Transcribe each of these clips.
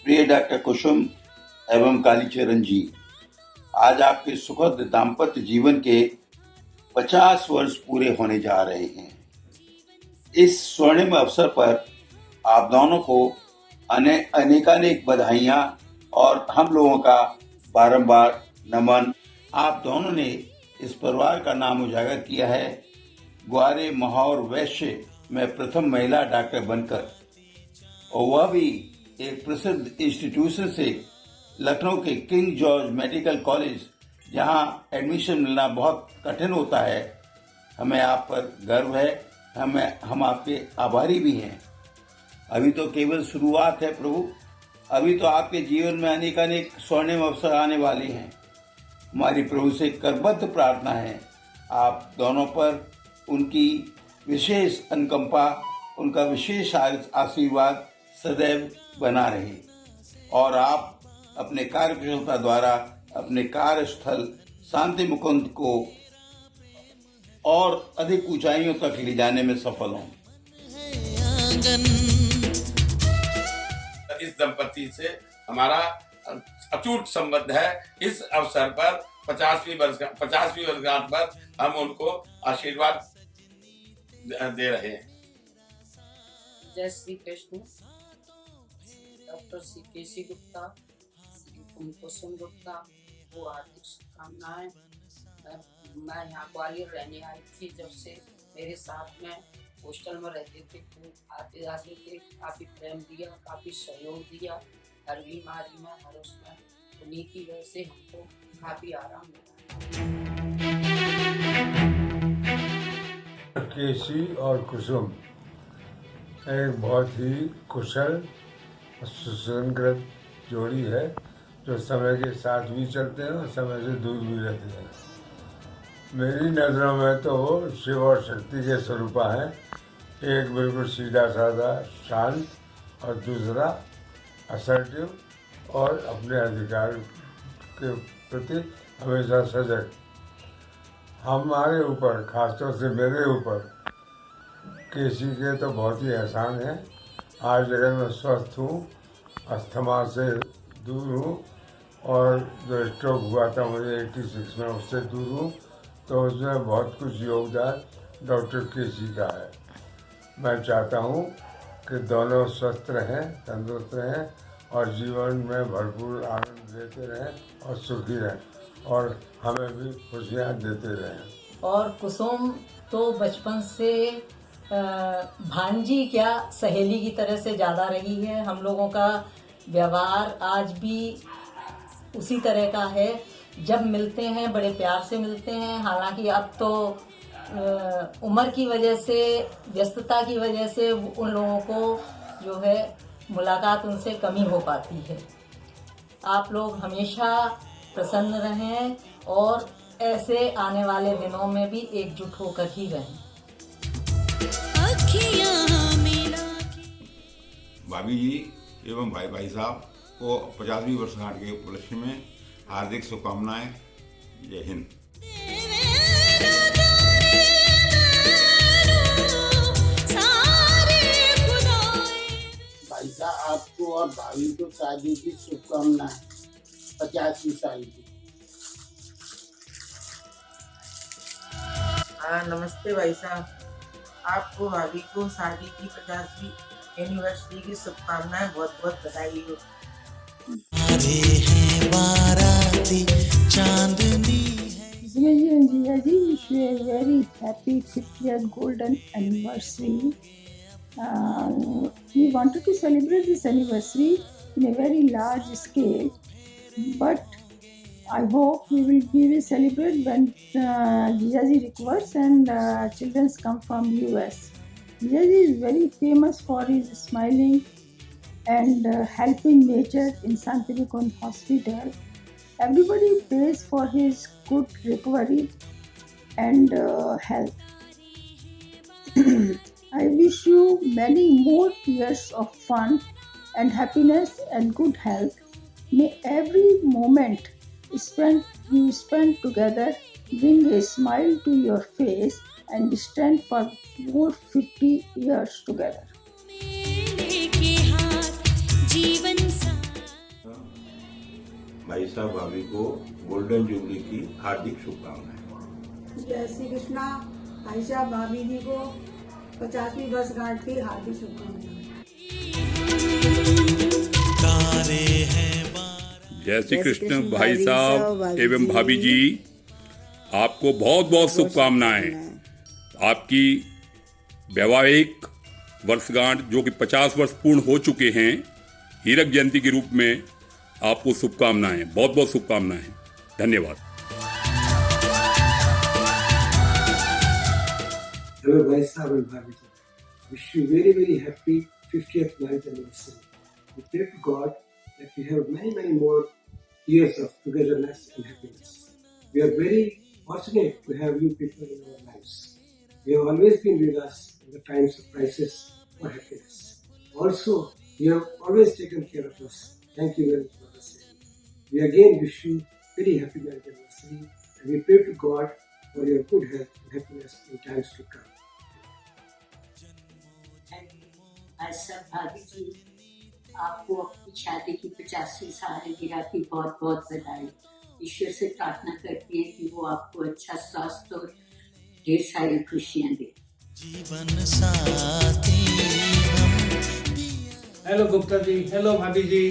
प्रिय डॉक्टर कुसुम एवं कालीचरण जी, आज आपके सुखद दाम्पत्य जीवन के 50 वर्ष पूरे होने जा रहे हैं। इस स्वर्णिम अवसर पर आप दोनों को अनेकानेक बधाइयाँ और हम लोगों का बारंबार नमन। आप दोनों ने इस परिवार का नाम उजागर किया है ग्वारे माहौर वैश्य में प्रथम महिला डॉक्टर बनकर, और वह भी एक प्रसिद्ध इंस्टीट्यूशन से, लखनऊ के किंग जॉर्ज मेडिकल कॉलेज, जहां एडमिशन मिलना बहुत कठिन होता है। हमें आप पर गर्व है, हम आपके आभारी भी हैं। अभी तो केवल शुरुआत है प्रभु, अभी तो आपके जीवन में अनेकानेक स्वर्णिम अवसर आने वाले हैं। हमारी प्रभु से करबद्ध प्रार्थना है आप दोनों पर उनकी विशेष अनुकंपा, उनका विशेष आशीर्वाद सदैव बना रहे और आप अपने कार्यकुशलता द्वारा अपने कार्यस्थल शांति मुकुंद को और अधिक ऊंचाइयों तक ले जाने में सफल हों। इस दंपति से हमारा अटूट संबंध है। इस अवसर पर 50वीं वर्षगांठ पर हम उनको आशीर्वाद दे रहे हैं। जय श्री कृष्ण। डॉक्टर श्री केसी गुप्ता, श्री कुसुम गुप्ता को हार्दिक शुभकामनाएं। मैं यहाँ ग्वालियर रहने आई थी, जब से मेरे साथ में हॉस्टल में रहते थे, खूब आते जाते थे, काफ़ी प्रेम दिया, काफ़ी सहयोग दिया हर बीमारी में, हर उसमें। उन्हीं की वजह से हमको काफ़ी आराम मिला। केसी और कुसुम एक बहुत ही कुशल सुसंगत जोड़ी है, जो समय के साथ भी चलते हैं और समय से दूर भी रहते हैं। मेरी नज़रों में तो वो शिव और शक्ति के स्वरूपा हैं। एक बिल्कुल सीधा साधा शांत और दूसरा असर्टिव और अपने अधिकार के प्रति हमेशा सजग। हमारे ऊपर, खासतौर से मेरे ऊपर, केसी के तो बहुत ही एहसान है। आज अगर मैं स्वस्थ हूँ, अस्थमा से दूर हूँ और जो स्ट्रोक हुआ था मुझे 86 में, उससे दूर हूँ, तो उसमें बहुत कुछ योगदान डॉक्टर केसी का है। मैं चाहता हूँ कि दोनों स्वस्थ रहें, तंदुरुस्त रहें और जीवन में भरपूर आनंद लेते रहें और सुखी रहें और हमें भी खुशियाँ देते रहें। और कुसुम तो बचपन से भांजी क्या सहेली की तरह से ज़्यादा रही है। हम लोगों का व्यवहार आज भी उसी तरह का है। जब मिलते हैं बड़े प्यार से मिलते हैं। हालांकि अब तो उम्र की वजह से, व्यस्तता की वजह से उन लोगों को जो है मुलाकात उनसे कमी हो पाती है। आप लोग हमेशा प्रसन्न रहें और ऐसे आने वाले दिनों में भी एकजुट होकर ही रहें। भाभी जी एवं भाई साहब को 50वीं वर्षगांठ के उपलक्ष्य में हार्दिक शुभकामनाएं। जय हिंद। भाई साहब आपको और भाभी को शादी की शुभकामनाएं 50वीं साल की। नमस्ते भाई साहब, आपको भाभी को शादी की 50वीं एनिवर्सरी की शुभकामनाएं, बहुत बहुत बधाई हो। Jiya ji, wish you a very happy 50th golden anniversary. We wanted to celebrate this anniversary in a very large scale, but I hope we will celebrate when Jijaji recovers and children come from US. Jijaji is very famous for his smiling and helping nature in Santiniketan Hospital. Everybody prays for his good recovery and health. I wish you many more years of fun and happiness and good health. May every moment you spend together bring a smile to your face and stand for more 50 years together. जीवन सा भाई साहब भाभी को golden jubilee की हार्दिक शुभकामनाएं। जय श्री कृष्णा। भाई साहब भाभी जी को 50वीं वर्षगांठ की हार्दिक शुभकामनाएं। जय श्री कृष्ण भाई साहब एवं भाभी जी, आपको बहुत बहुत शुभकामनाएं। आपकी वैवाहिक वर्षगांठ जो कि 50 वर्ष पूर्ण हो चुके हैं, हीरक जयंती के रूप में आपको शुभकामनाएं, बहुत बहुत शुभकामनाएं। धन्यवाद। Hello guys, Saban Bhaviji. Wish you very happy 50th marriage anniversary. We pray to God that we have many more years of togetherness and happiness. We are very fortunate to have you people in our lives. You have always been with us in the times of crisis or happiness. Also, you have always taken care of us. Thank you very much for the same. We again wish you very happy marriage anniversary, and we pray to God for your good health and happiness in times to come. ऐसा भाभी जी, आपको अपनी शादी की 50वीं सालगिरह की बहुत बहुत बधाई। ईश्वर से प्रार्थना करती है कि वो आपको अच्छा स्वास्थ्य और ढेर सारी खुशियाँ दे। जीवन साथी। हेलो गुप्ता जी, हेलो भाभी जी,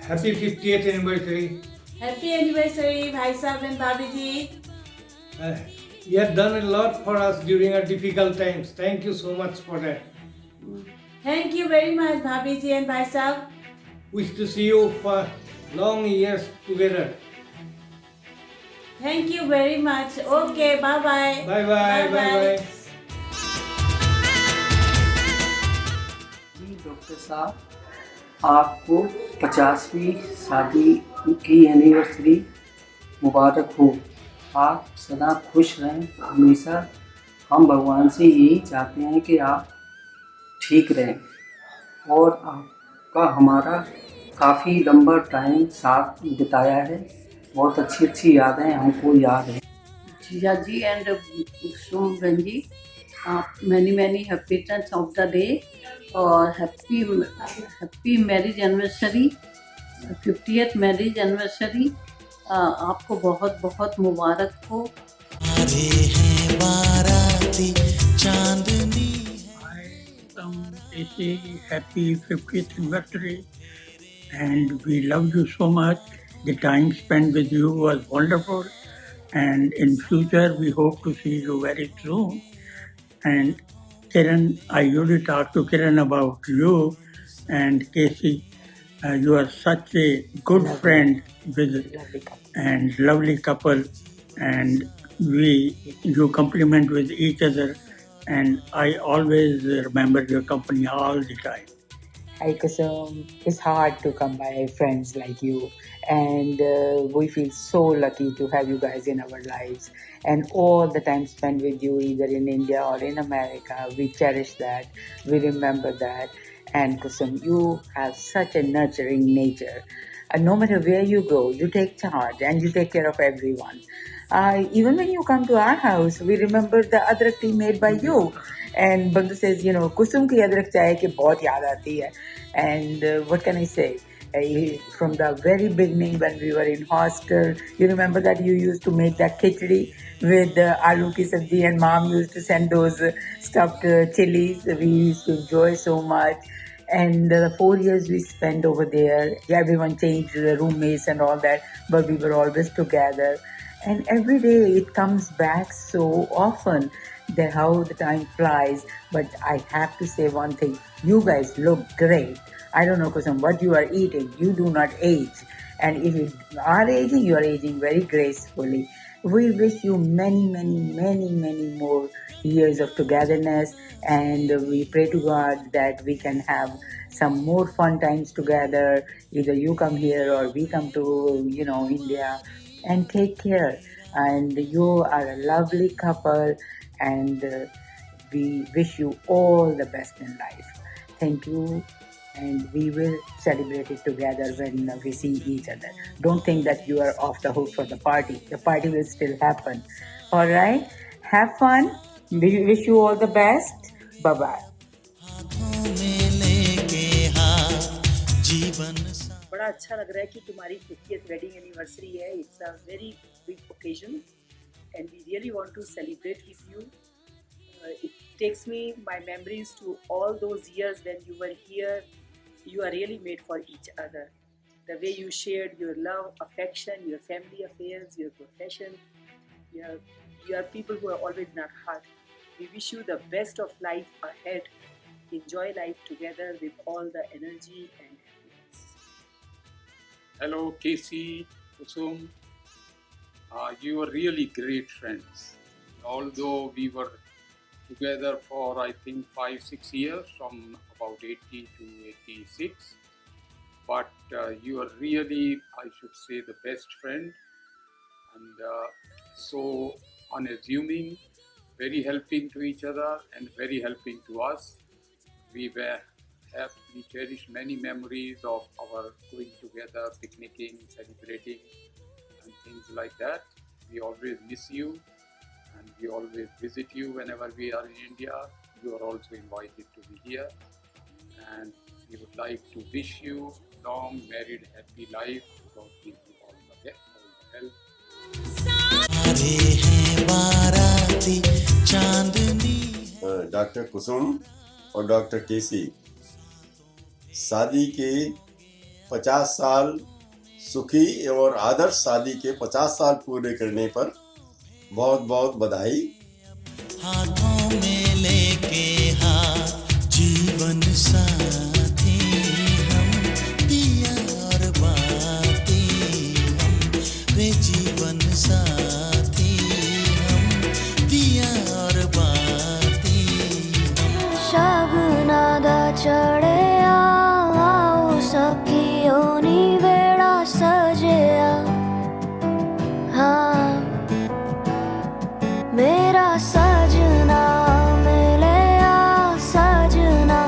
happy 50th anniversary. Happy anniversary भाई साहब एंड भाभी जी। You have done a lot for us during our difficult times. Thank you so much for that. Thank you very much भाभी जी and भाई साहब। Wish to see you for long years together. Thank you very much. Okay, bye bye. Bye bye. Doctor साहब, आपको 50वीं शादी की anniversary मुबारक हो। आप सदा खुश रहें हमेशा। हम भगवान से यही चाहते हैं कि आप ठीक रहें और आपका हमारा काफ़ी लंबा टाइम साथ बिताया है। बहुत अच्छी यादें हमको याद हैं। जीजा जी एंड कुसुम बहन जी, आप many happiness of the day और happy marriage anniversary, 50th marriage anniversary. आपको बहुत बहुत मुबारक हो। Happy 50th anniversary, and we love you so much. The time spent with you was wonderful, and in future we hope to see you very soon. And Kiran, I usually talk to Kiran about you and Casey. You are such a good friend and lovely couple, and you compliment with each other, and I always remember your company all the time. Hi Kusum, it's hard to come by friends like you, and we feel so lucky to have you guys in our lives, and all the time spent with you either in India or in America. We cherish that, we remember that. And Kusum, you have such a nurturing nature. No matter where you go, you take charge and you take care of everyone. Even when you come to our house, we remember the adrak tea made by you. And Bandu says, Kusum ki adrak chai ki bahut yaad aati hai. And what can I say? From the very beginning when we were in hostel, you remember that you used to make that khichdi with aloo ki sabji, and mom used to send those stuffed chilies. We used to enjoy so much. And the 4 years we spent over there, everyone changed the roommates and all that, but we were always together. And every day it comes back so often that how the time flies. But I have to say one thing, you guys look great. I don't know, Kusum, what you are eating. You do not age. And if you are aging, you are aging very gracefully. We wish you many more years of togetherness, and we pray to God that we can have some more fun times together. Either you come here or we come to, India, and take care. And you are a lovely couple, and we wish you all the best in life. Thank you. And we will celebrate it together when we see each other. Don't think that you are off the hook for the party. The party will still happen. All right? Have fun. We wish you all the best. Bye-bye. बड़ा अच्छा लग रहा है कि तुम्हारी 50th wedding anniversary है. It's a very big occasion and we really want to celebrate with you. It takes me my memories to all those years when you were here. You are really made for each other. The way you shared your love, affection, your family affairs, your profession. You are people who are always in our heart. We wish you the best of life ahead. Enjoy life together with all the energy and happiness. Hello, Casey, Kusum. You were really great friends. Although we were together for I think 5-6 years, from about 80 to 86, but you are really, I should say, the best friend, and so unassuming, very helping to each other and very helping to us. We cherished many memories of our going together, picnicking, celebrating, and things like that. We always miss you, and we always visit you whenever we are in India. You are also invited to be here, and we would like to wish you long, married, happy life. God give you all the health. Doctor Kusum और doctor केसी, शादी के 50 साल सुखी और आदर्श शादी के 50 साल पूरे करने पर बहुत बहुत बधाई. हाथों में लेके हाथ जीवन साथी हम, दिया और बाती हम, रे जीवन साथी हम, दिया और बाती हम. शगुना दा चढ़े आओ सखियों नी वेड़ा सजया. हाँ मेरा सजना मिले आ सजना,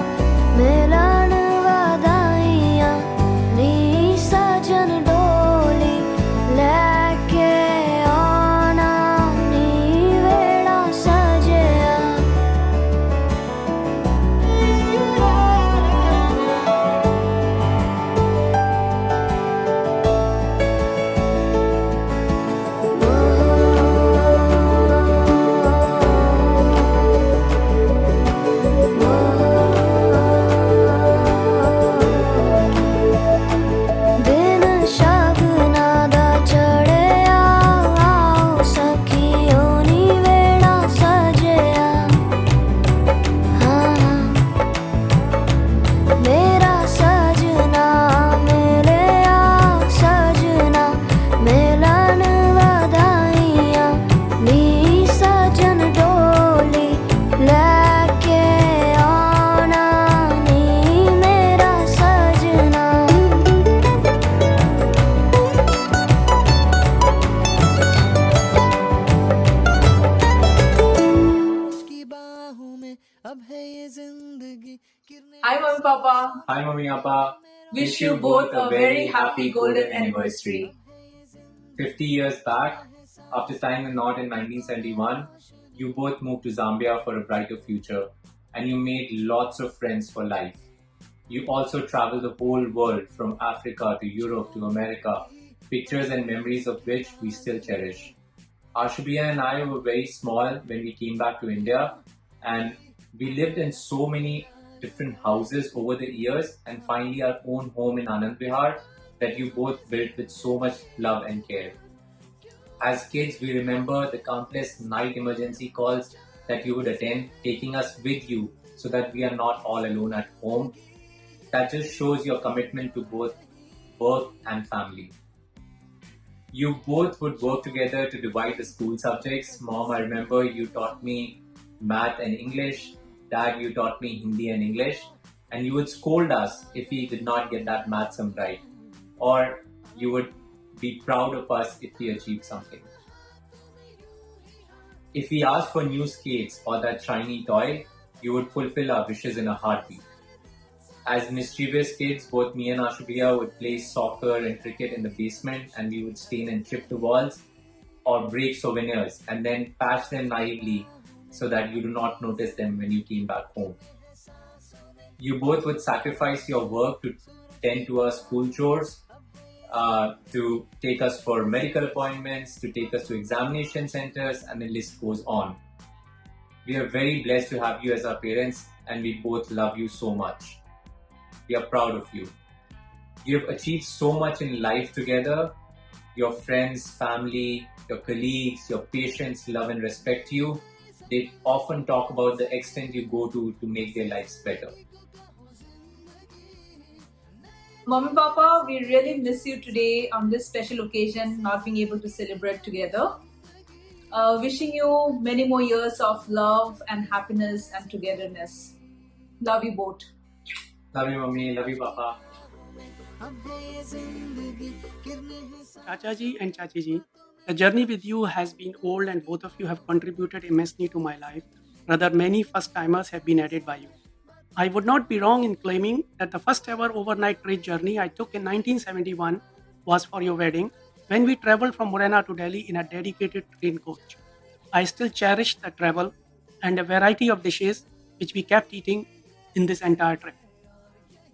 मिलन वधाइयां नी सजन डोली लेके आना नी वेड़ा सजया. दिन शगुना दा चढ़े आओ सखियों नी वेड़ा सजया. हाँ मेरा सजना मिले आ सजना, मिलन वधाइयां नी सजन डोली लेके आना नी मेरा सजना. Hi, Mommy Papa. Hi, Mommy Papa. Wish you both a very happy golden anniversary. 50 years back, after tying a knot in 1971, you both moved to Zambia for a brighter future, and you made lots of friends for life. You also traveled the whole world, from Africa to Europe to America, pictures and memories of which we still cherish. Ashubia and I were very small when we came back to India, and we lived in so many different houses over the years, and finally our own home in Anand Vihar that you both built with so much love and care. As kids, we remember the countless night emergency calls that you would attend, taking us with you so that we are not all alone at home. That just shows your commitment to both work and family. You both would work together to divide the school subjects. Mom, I remember you taught me math and English. Dad, you taught me Hindi and English. And you would scold us if we did not get that math sum right. Or you would be proud of us if we achieved something. If we asked for new skates or that shiny toy, you would fulfill our wishes in a heartbeat. As mischievous kids, both me and Ashubia would play soccer and cricket in the basement, and we would stain and chip the walls or break souvenirs and then patch them naively so that you do not notice them when you came back home. You both would sacrifice your work to tend to our school chores, to take us for medical appointments, to take us to examination centers, and the list goes on. We are very blessed to have you as our parents, and we both love you so much. We are proud of you. You have achieved so much in life together. Your friends, family, your colleagues, your patients love and respect you. They often talk about the extent you go to make their lives better. Mom and Papa, we really miss you today on this special occasion, not being able to celebrate together. Wishing you many more years of love and happiness and togetherness. Love you both. Love you, Mommy. Love you, Papa. Chacha ji and Chachi ji, the journey with you has been old and both of you have contributed immensely to my life. Rather, many first-timers have been added by you. I would not be wrong in claiming that the first ever overnight train journey I took in 1971 was for your wedding, when we traveled from Morena to Delhi in a dedicated train coach. I still cherish the travel and a variety of dishes which we kept eating in this entire trip.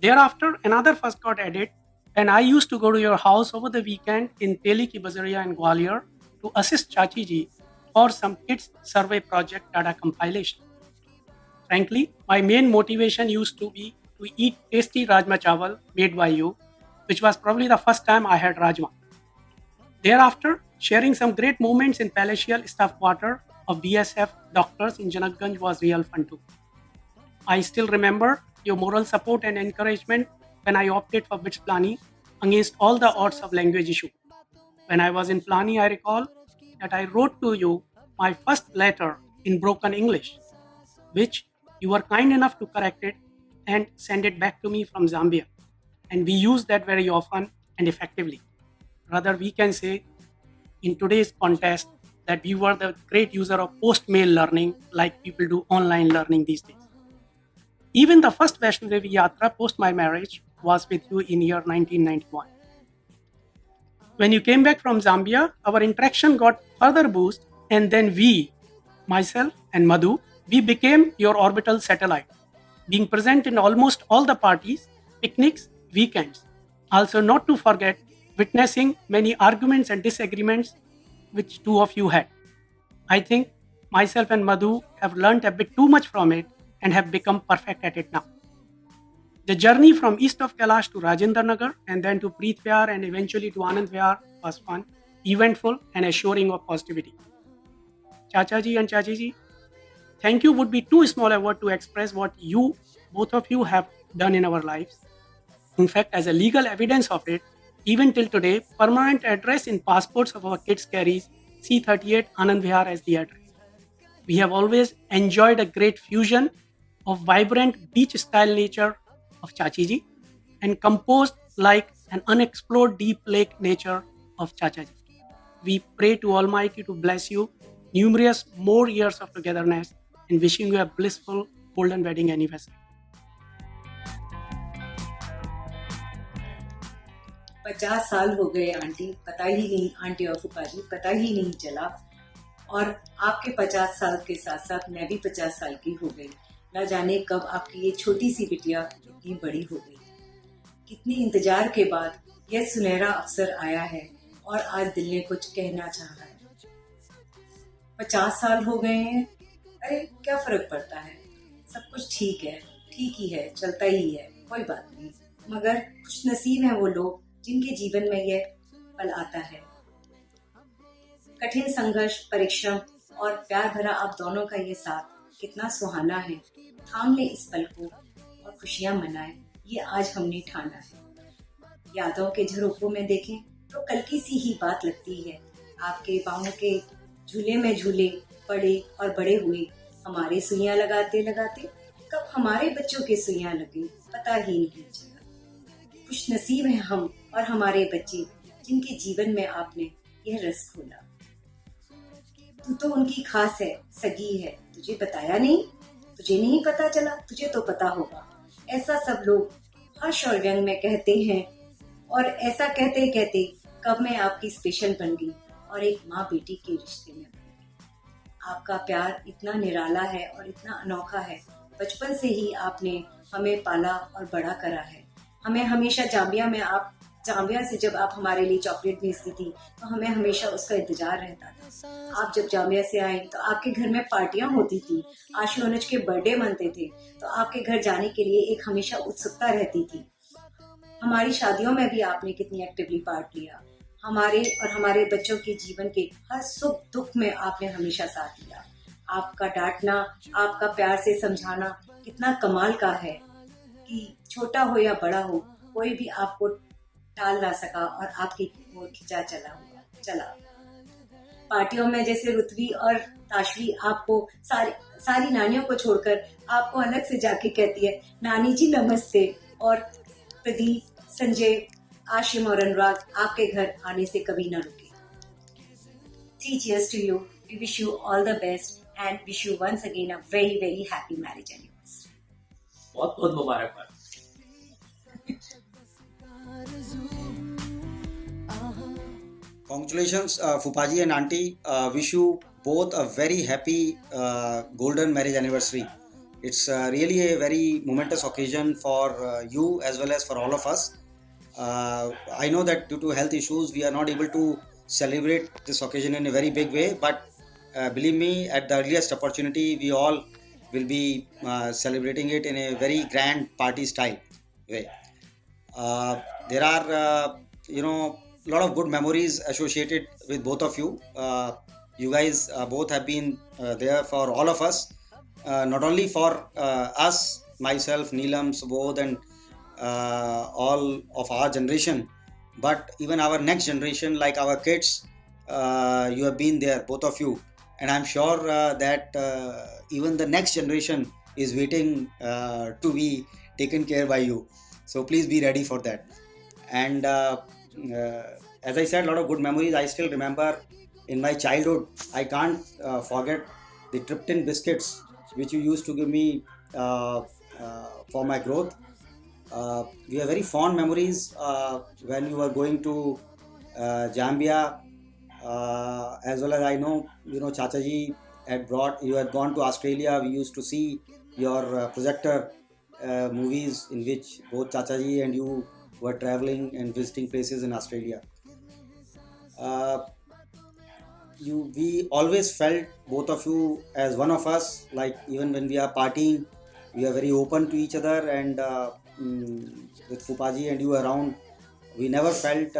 Thereafter, another first got added, and I used to go to your house over the weekend in Teli Ki Bazaria in Gwalior to assist Chachi ji for some kids survey project data compilation. Frankly, my main motivation used to be to eat tasty Rajma Chawal made by you, which was probably the first time I had Rajma. Thereafter, sharing some great moments in palatial staff quarter of BSF doctors in Janakganj was real fun too. I still remember your moral support and encouragement when I opted for BITS Plani against all the odds of language issue. When I was in Plani, I recall that I wrote to you my first letter in broken English, which you were kind enough to correct it and send it back to me from Zambia. And we use that very often and effectively. Rather, we can say in today's context that we were the great user of post-mail learning like people do online learning these days. Even the first Vaishno Devi Yatra post my marriage was with you in year 1991. When you came back from Zambia, our interaction got further boost, and then we, myself and Madhu, we became your orbital satellite, being present in almost all the parties, picnics, weekends. Also, not to forget, witnessing many arguments and disagreements which two of you had. I think myself and Madhu have learnt a bit too much from it and have become perfect at it now. The journey from east of Kailash to Rajendra Nagar and then to Preet Vihar and eventually to Anand Vihar was fun, eventful and assuring of positivity. Chacha ji and Chachi ji, thank you would be too small a word to express what you, both of you, have done in our lives. In fact, as a legal evidence of it, even till today, permanent address in passports of our kids carries C38 Anand Vihar as the address. We have always enjoyed a great fusion of vibrant beach-style nature of Chachi ji and composed like an unexplored deep lake nature of Chacha ji. We pray to Almighty to bless you numerous more years of togetherness and wishing you a blissful golden wedding anniversary. 50 साल हो गए aunty, पता ही नहीं, aunty और फूफा जी, पता ही नहीं चला। और आपके 50 साल के साथ साथ मैं भी 50 साल की हो गई। न जाने कब आपकी ये छोटी सी बिटिया इतनी बड़ी हो गई। कितने इंतजार के बाद यह सुनहरा अवसर आया है और आज दिल ने कुछ कहना चाहा है। 50 साल हो गए हैं, अरे क्या फर्क पड़ता है, सब कुछ ठीक है, ठीक ही है, चलता ही है, कोई बात नहीं। मगर खुश नसीब हैं वो लोग जिनके जीवन में यह पल आता है। कठिन संघर्ष, परिश्रम और प्यार भरा आप दोनों का ये साथ कितना सुहाना है। थाम ले इस पल को और खुशियां मनाएं, ये आज हमने ठाना है। यादों के झरोखों में देखें तो कल की सी ही बात लगती है। आपके पाँव के झूले में झूले पड़े और बड़े हुए, हमारे सुइयां लगाते लगाते कब हमारे बच्चों के सुइयां लगे पता ही नहीं चला। खुश नसीब हैं हम और हमारे बच्चे जिनके जीवन में आपने यह रस खोला। तू तो उनकी खास है, सगी है, तुझे बताया नहीं, तुझे नहीं पता चला, तुझे तो पता होगा। ऐसा सब लोग हर्ष और व्यंग में कहते हैं और ऐसा कहते कहते कब मैं आपकी स्पेशल बन गई और एक माँ बेटी के रिश्ते में बन गई। आपका प्यार इतना निराला है और इतना अनोखा है। बचपन से ही आपने हमें पाला और बड़ा करा है। हमें हमेशा जाम्बिया से जब आप हमारे लिए चॉकलेट भेजती थी तो हमें हमेशा उसका इंतजार रहता था। आप जब जाम्बिया से आई तो आपके घर में पार्टियां होती थी, आशु अनुज के बर्थडे मनते थे तो आपके घर जाने के लिए एक हमेशा उत्सुकता रहती थी। हमारी शादियों में भी आपने कितनी एक्टिवली पार्ट लिया। हमारे और हमारे बच्चों के जीवन के हर सुख दुख में आपने हमेशा साथ दिया। आपका डांटना, आपका प्यार से समझाना कितना कमाल का है कि छोटा हो या बड़ा हो कोई भी आपको टाल ना सका और आपकी ओर खिंचा चला। पार्टियों में जैसे रुतवी और ताशवी आपको सारी नानियों को छोड़कर आपको अलग से जाके कहती है नानी जी नमस्ते, और प्रदीप, संजय, आशिम और अनुराग आपके घर आने से कभी न रुके। 3 cheers to you. We wish you all the best and wish you once again a very very happy marriage anniversary. बहुत बहुत मुबारकबाद। Congratulations, Fupaji and Auntie. Wish you both a very happy golden marriage anniversary. It's really a very momentous occasion for you as well as for all of us. I know that due to health issues, we are not able to celebrate this occasion in a very big way, but believe me, at the earliest opportunity, we all will be celebrating it in a very grand party style way. There are, a lot of good memories associated with both of you. You guys both have been there for all of us, not only for us, myself, Neelam, Subodh, and all of our generation, but even our next generation, like our kids. You have been there, both of you, and I'm sure that even the next generation is waiting to be taken care by you. So please be ready for that. And as I said, a lot of good memories. I still remember in my childhood, I can't forget the Tripton biscuits which you used to give me for my growth. We have very fond memories when you were going to Zambia, as well as I know, Chachaji you had gone to Australia. We used to see your projector movies in which both Chachaji and you were traveling and visiting places in Australia. We always felt both of you as one of us. Like even when we are partying, we are very open to each other, and with Fupaji and you around, we never felt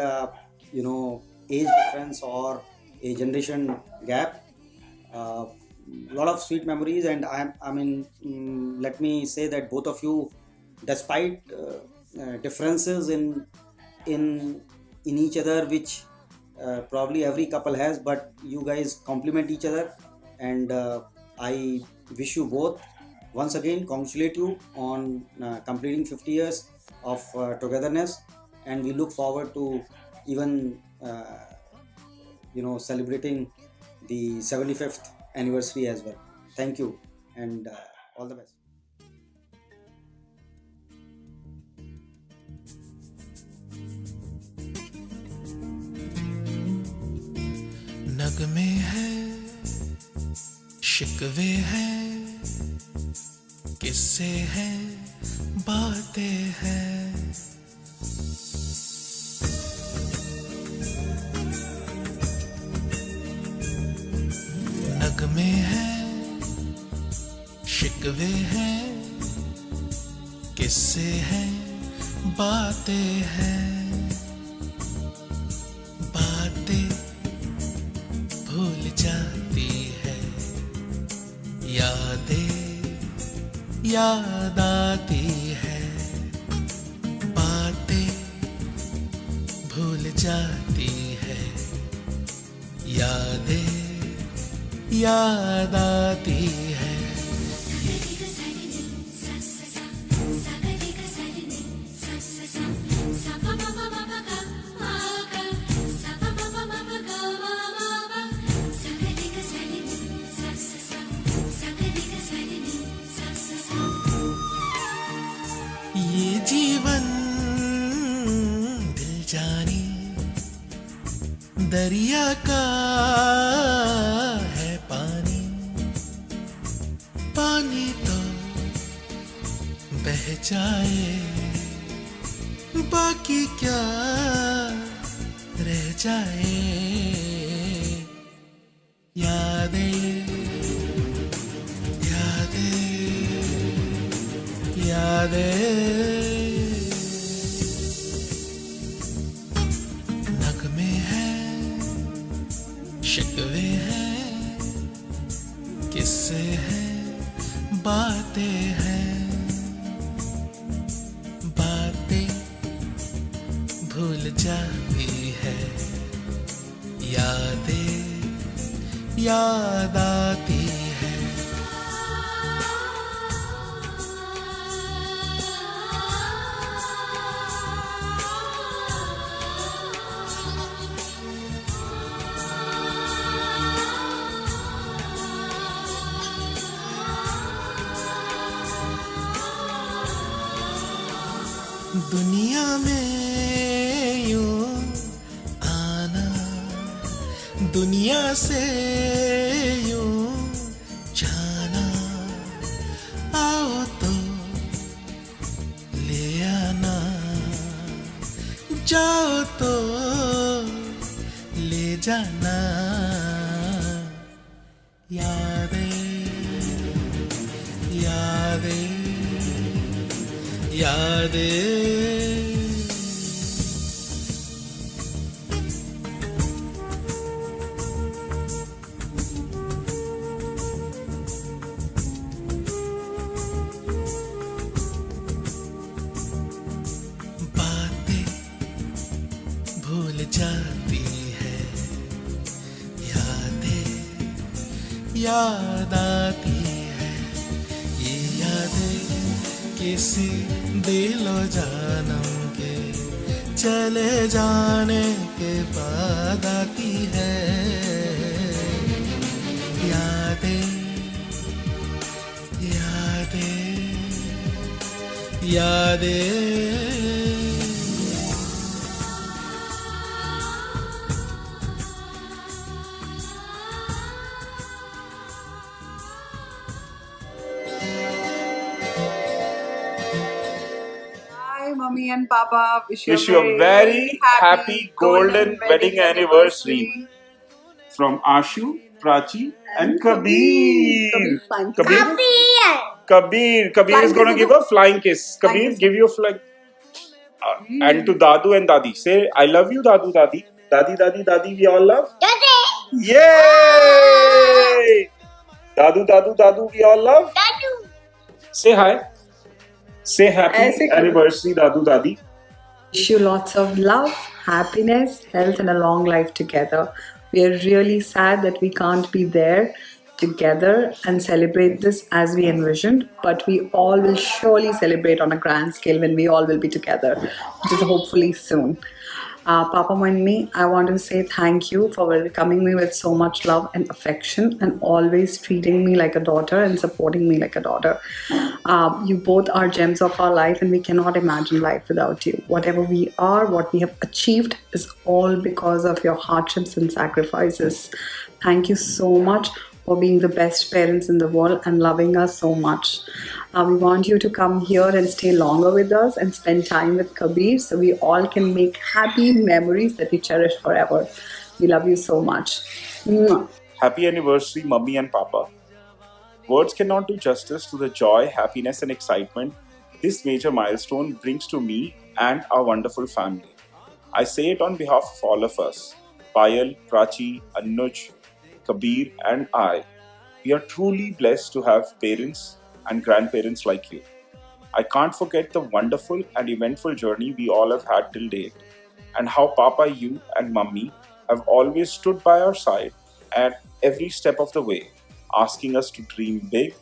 age difference or a generation gap. Lot of sweet memories, and let me say that both of you, despite differences in each other, which probably every couple has, but you guys complement each other, and I wish you both once again, congratulate you on completing 50 years of togetherness, and we look forward to even celebrating the 75th anniversary as well. Thank you, and all the best. नगमे हैं, शिकवे हैं, किस्से हैं, बातें हैं। नगमे हैं, शिकवे हैं, किस्से हैं, बातें हैं। बातें भूल जाती है, याद आती है। बातें भूल जाती है, याद आती है। ये जीवन दिल जानी दरिया का है पानी, पानी तो बह जाए बाकी क्या रह जाए, यादें यादें यादें, नगमे हैं, शिकवे हैं, किस्से हैं, बातें हैं, बातें भूल जाती है, यादें याद आती है। दुनिया में यूं आना, दुनिया से यूं जाना, आओ तो ले आना, जाओ तो ले जाना, यादें यादें यादें। बातें भूल जाती है, यादें याद आती है, ये यादें किसी दिलो जानम के चले जाने के बाद आती है, यादें यादें यादें। Hi, Mummy and Papa. Wish Wish you a very happy golden wedding anniversary from Ashu, Prachi, and Kabir. Kabir is going to give a flying kiss. Kabir, give you a flying. And to Dadu and Dadi, say, I love you, Dadu, Dadi. Dadi, we all love. Dadi. Yay! Dadu, we all love. Dadu. Say hi. Say happy anniversary, Dadu, Dadi. Wish you lots of love, happiness, health, and a long life together. We are really sad that we can't be there together and celebrate this as we envisioned, but we all will surely celebrate on a grand scale when we all will be together, which is hopefully soon. Papa and me, I want to say thank you for welcoming me with so much love and affection and always treating me like a daughter and supporting me like a daughter. You both are gems of our life and we cannot imagine life without you. Whatever we are, what we have achieved is all because of your hardships and sacrifices. Thank you so much for being the best parents in the world and loving us so much. We want you to come here and stay longer with us and spend time with Kabir so we all can make happy memories that we cherish forever. We love you so much. Mwah. Happy anniversary, Mummy and Papa. Words cannot do justice to the joy, happiness, and excitement this major milestone brings to me and our wonderful family. I say it on behalf of all of us, Payal, Prachi, Anuj, Kabir, and I. We are truly blessed to have parents and grandparents like you. I can't forget the wonderful and eventful journey we all have had till date, and how Papa, you, and Mummy have always stood by our side at every step of the way, asking us to dream big,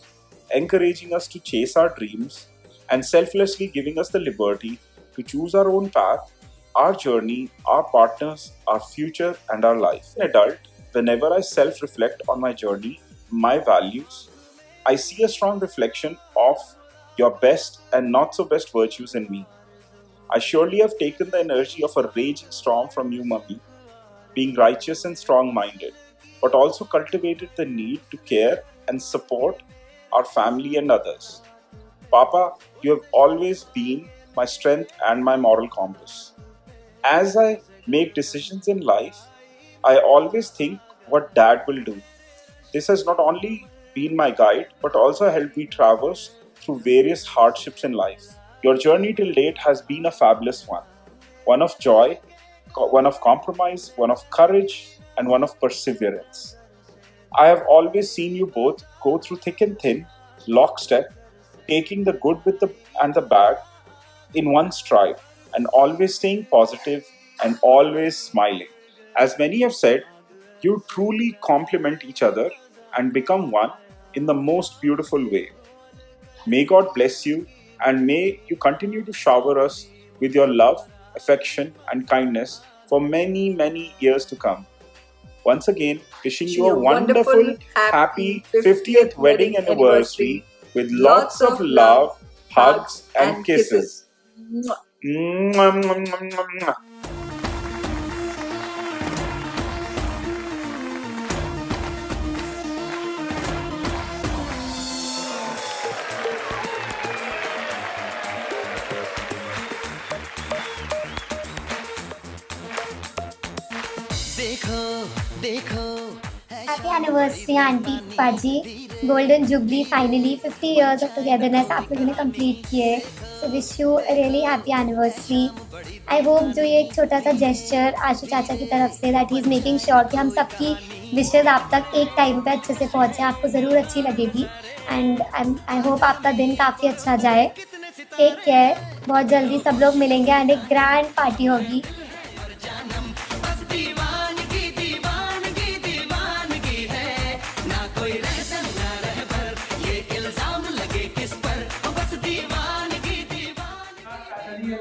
encouraging us to chase our dreams, and selflessly giving us the liberty to choose our own path, our journey, our partners, our future, and our life. As an adult, whenever I self-reflect on my journey, my values, I see a strong reflection of your best and not so best virtues in me. I surely have taken the energy of a raging storm from you, Mummy, being righteous and strong-minded, but also cultivated the need to care and support our family and others. Papa, you have always been my strength, and my moral compass. As I make decisions in life, I always think what Dad will do. This has not only been my guide, but also helped me traverse through various hardships in life. Your journey till date has been a fabulous one. One of joy, one of compromise, one of courage, and one of perseverance. I have always seen you both go through thick and thin, lockstep, taking the good with the bad in one stride, and always staying positive and always smiling. As many have said, you truly complement each other and become one in the most beautiful way. May God bless you, and may you continue to shower us with your love, affection, and kindness for many, many years to come. Once again, wishing you a wonderful, happy 50th wedding anniversary with lots of love, hugs, and kisses. Mwah, mwah, mwah, mwah, mwah. Happy anniversary, Auntie Paji. Golden Jubilee, finally 50 years of togetherness आप लोगों ने complete किए. So wish you a really happy anniversary. I hope जो ये एक छोटा सा gesture आशु चाचा की तरफ से that he is making sure कि हम सबकी wishes आप तक एक टाइम पे अच्छे से पहुँचे, आपको ज़रूर अच्छी लगेगी. And I hope आपका दिन काफ़ी अच्छा जाए. Take care. बहुत जल्दी सब लोग मिलेंगे and एक grand party होगी.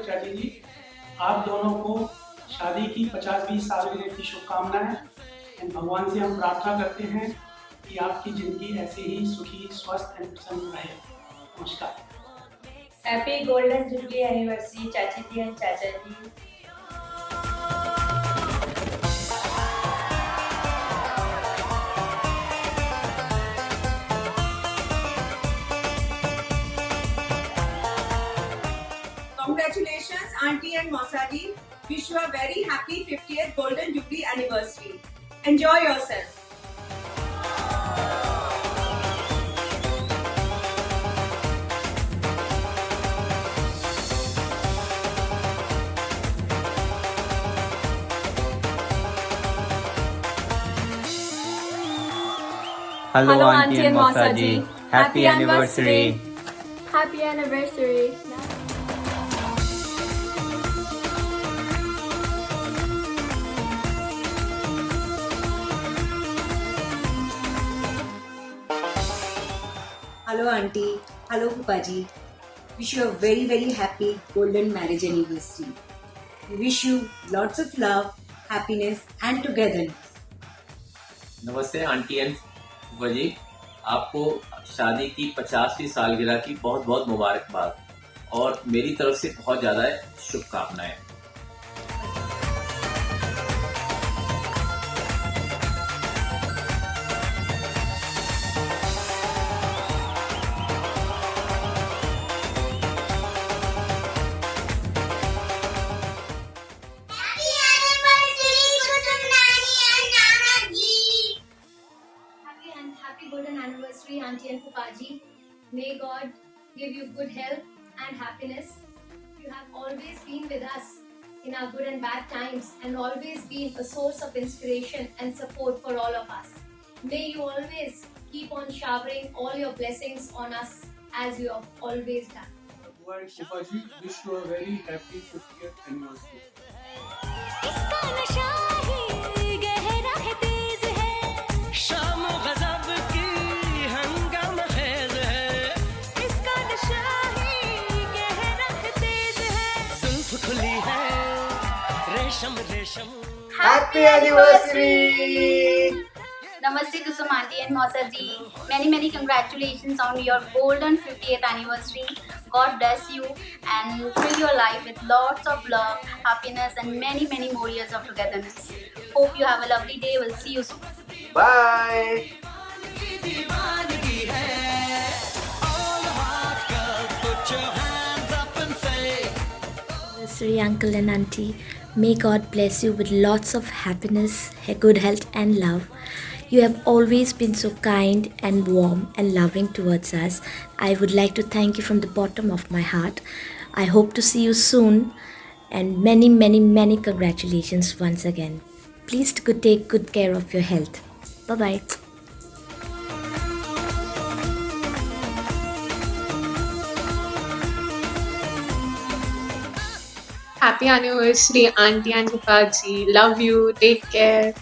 चाची जी, आप दोनों को शादी की 50वीं सालगिरह की शुभकामनाएं एंड भगवान से हम प्रार्थना करते हैं कि आपकी जिंदगी ऐसे ही सुखी, स्वस्थ एंड प्रसन्न रहे. नमस्कार. हैप्पी गोल्डन जुबली एनिवर्सरी चाची जी एंड चाचा जी. Congratulations, Auntie and Mausaji. Wish you a very happy 50th Golden Jubilee anniversary. Enjoy yourself. Hello, Auntie and Mausaji. Happy anniversary. Happy anniversary. Hello, Auntie. Hello, Pupaji. Wish you a very, very happy golden marriage anniversary. We wish you lots of love, happiness, and togetherness. नमस्ते aunty and फूफा जी, आपको शादी की 50वीं सालगिरह की बहुत बहुत मुबारकबाद और मेरी तरफ से बहुत ज़्यादा शुभकामनाएं. Happy golden anniversary, Auntie and Pupaji. May God give you good health and happiness. You have always been with us in our good and bad times and always been a source of inspiration and support for all of us. May you always keep on showering all your blessings on us as you have always done. Bua and Pupaji, wish you a very happy 50th anniversary. Happy anniversary! Namaste Kusum Auntie and Mausaji. Many congratulations on your golden 50th anniversary. God bless you and fill your life with lots of love, happiness and many more years of togetherness. Hope you have a lovely day. We'll see you soon. Bye! All the hot girls, put your hands up and say anniversary, Uncle and Auntie. May God bless you with lots of happiness, good health, and love. You have always been so kind and warm and loving towards us. I would like to thank you from the bottom of my heart. I hope to see you soon, and many, many, many congratulations once again. Please take good care of your health. Bye bye. Happy anniversary, Auntie and Pupaji. Love you. Take care.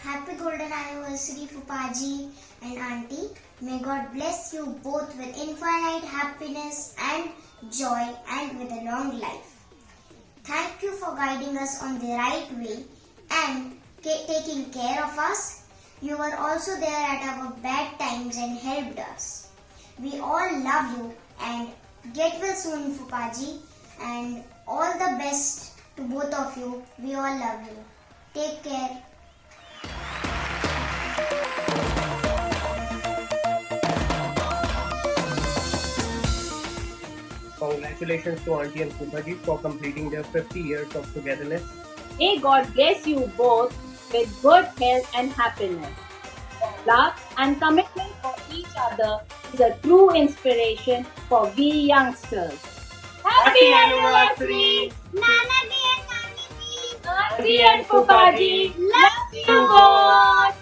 Happy golden anniversary, Pupaji and Auntie. May God bless you both with infinite happiness and joy and with a long life. Thank you for guiding us on the right way and taking care of us. You were also there at our bad times and helped us. We all love you and get well soon, Pupaji, and all the best to both of you. We all love you. Take care. Congratulations to Auntie and Pupaji for completing their 50 years of togetherness. May God bless you both with good health and happiness. Love and commitment for each other is a true inspiration for we youngsters. Happy anniversary! Nana ji and Nani ji! Auntie and Pupaji! Love you both!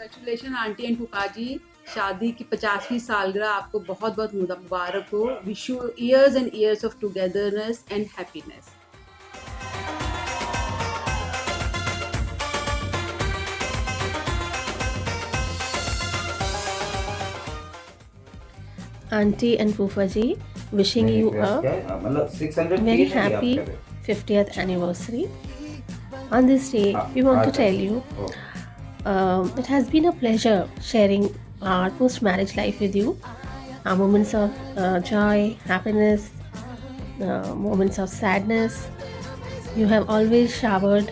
Congratulations aunty and फूफा जी, शादी की 50वीं सालगिरह आपको बहुत बहुत मुबारक हो. Wish you years and years of togetherness and happiness. Auntie and Fufaji, wishing you a very happy 50th anniversary. On this day, we want to tell you it has been a pleasure sharing our post-marriage life with you. Our moments of joy, happiness, moments of sadness. You have always showered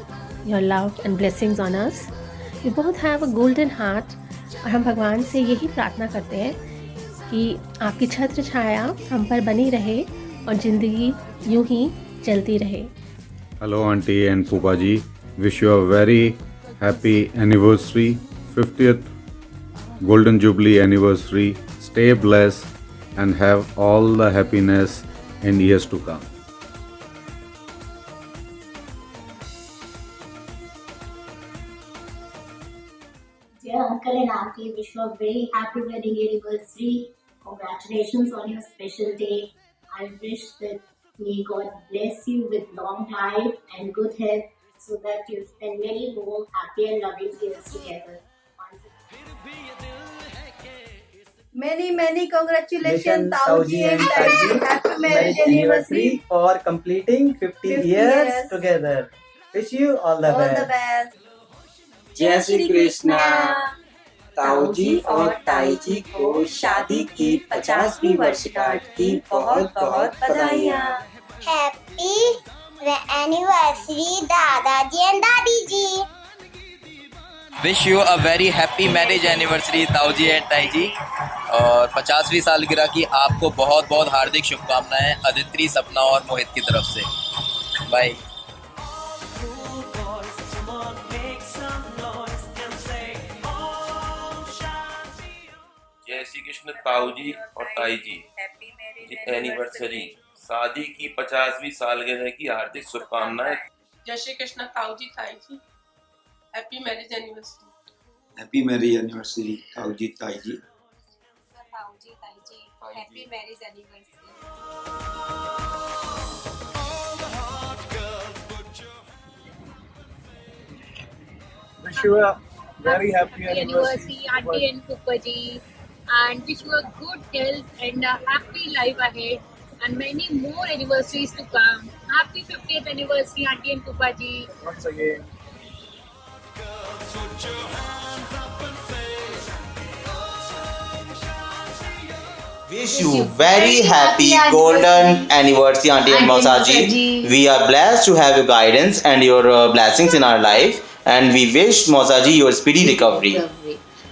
your love and blessings on us. You both have a golden heart. और हम भगवान से यही प्रार्थना करते हैं कि आपकी छत्र छाया हम पर बनी रहे और ज़िंदगी यूं ही चलती रहे. Hello Auntie and Pupaji, wish you a very happy anniversary, 50th Golden Jubilee anniversary. Stay blessed and have all the happiness in years to come. Dear Uncle and Auntie, wish you a very happy wedding anniversary. Congratulations on your special day. I wish that may God bless you with long life and good health so that you spend many more happy and loving years together. Many congratulations, Tauji and Taiji. Happy marriage anniversary for completing 50 years together. Wish you all the best. जय श्री कृष्णा. ताऊजी और ताईजी को शादी की 50वीं वर्षगांठ की बहुत बहुत बधाइयाँ. Happy anniversary, दादाजी and दादी जी. Wish you a very happy marriage anniversary ताऊजी एंड ताईजी. और 50वीं सालगिरह की आपको बहुत बहुत हार्दिक शुभकामनाएं अदिति, सपना और मोहित की तरफ से. बाय. जय श्री कृष्ण ताऊजी और ताईजी की एनिवर्सरी, शादी की 50वीं सालगिरह की हार्दिक शुभकामनाएं. जय श्री कृष्ण ताऊजी ताईजी. Happy marriage anniversary. Happy marriage anniversary ताऊजी ताईजी. ताऊजी ताईजी happy marriage anniversary. Wish you a very happy anniversary, Auntie and Pupaji, and wish you a good health and a happy life ahead and many more anniversaries to come. Happy 50th anniversary, Auntie and Pupaji. Once again. Wish you very happy golden anniversary, Auntie and Mausaji. We are blessed to have your guidance and your blessings in our life, and we wish Mausaji your speedy recovery.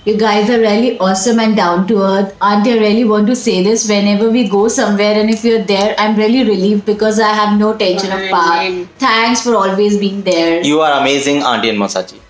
You guys are really awesome and down to earth. Auntie, I really want to say this whenever we go somewhere and if you're there, I'm really relieved because I have no tension of power. Thanks for always being there. You are amazing, Auntie and Mausaji.